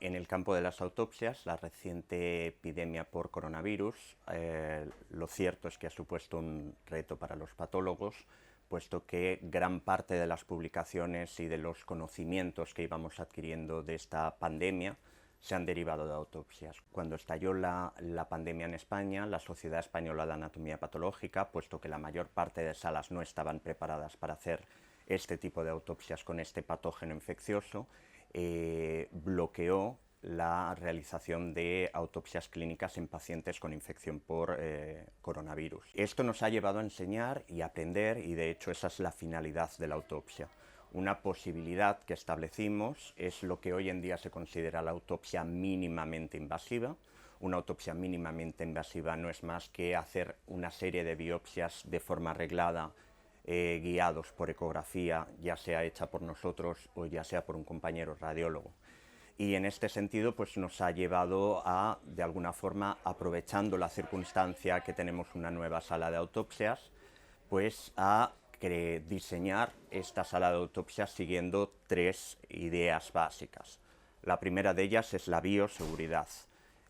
En el campo de las autopsias, la reciente epidemia por coronavirus, lo cierto es que ha supuesto un reto para los patólogos, puesto que gran parte de las publicaciones y de los conocimientos que íbamos adquiriendo de esta pandemia se han derivado de autopsias. Cuando estalló la pandemia en España, la Sociedad Española de Anatomía Patológica, puesto que la mayor parte de salas no estaban preparadas para hacer este tipo de autopsias con este patógeno infeccioso, bloqueó la realización de autopsias clínicas en pacientes con infección por coronavirus. Esto nos ha llevado a enseñar y aprender, y de hecho esa es la finalidad de la autopsia. Una posibilidad que establecimos es lo que hoy en día se considera la autopsia mínimamente invasiva. Una autopsia mínimamente invasiva no es más que hacer una serie de biopsias de forma reglada, guiados por ecografía, ya sea hecha por nosotros o ya sea por un compañero radiólogo. Y en este sentido pues nos ha llevado a, de alguna forma, aprovechando la circunstancia que tenemos una nueva sala de autopsias, pues a diseñar esta sala de autopsias siguiendo tres ideas básicas. La primera de ellas es la bioseguridad.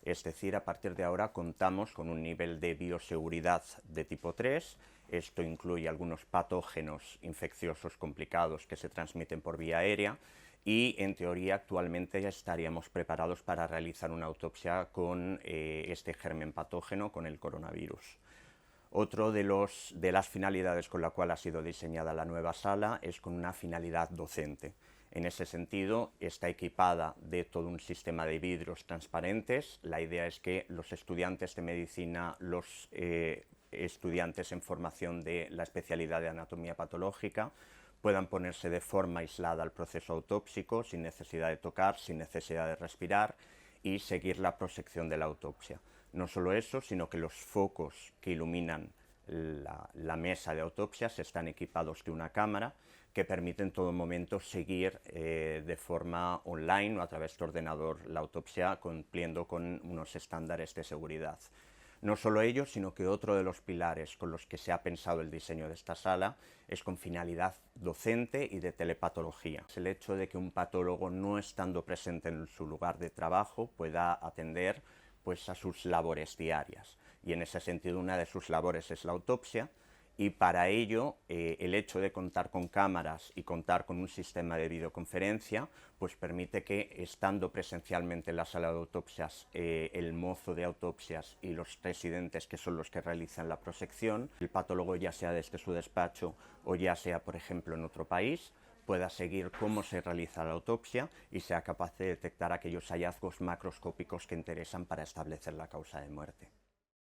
Es decir, a partir de ahora contamos con un nivel de bioseguridad de tipo 3. Esto incluye algunos patógenos infecciosos complicados que se transmiten por vía aérea y, en teoría, actualmente ya estaríamos preparados para realizar una autopsia con este germen patógeno, con el coronavirus. Otro de las finalidades con la cual ha sido diseñada la nueva sala es con una finalidad docente. En ese sentido, está equipada de todo un sistema de vidrios transparentes. La idea es que los estudiantes de medicina, los estudiantes en formación de la especialidad de anatomía patológica, puedan ponerse de forma aislada al proceso autópsico, sin necesidad de tocar, sin necesidad de respirar, y seguir la prosección de la autopsia. No solo eso, sino que los focos que iluminan la mesa de autopsias están equipados de una cámara que permite en todo momento seguir de forma online o a través de ordenador la autopsia, cumpliendo con unos estándares de seguridad. No solo ello, sino que otro de los pilares con los que se ha pensado el diseño de esta sala es con finalidad docente y de telepatología. Es el hecho de que un patólogo, no estando presente en su lugar de trabajo, pueda atender pues, a sus labores diarias. Y en ese sentido, una de sus labores es la autopsia, y para ello el hecho de contar con cámaras y contar con un sistema de videoconferencia pues permite que, estando presencialmente en la sala de autopsias, el mozo de autopsias y los residentes, que son los que realizan la prosección, el patólogo, ya sea desde su despacho o ya sea, por ejemplo, en otro país, pueda seguir cómo se realiza la autopsia y sea capaz de detectar aquellos hallazgos macroscópicos que interesan para establecer la causa de muerte.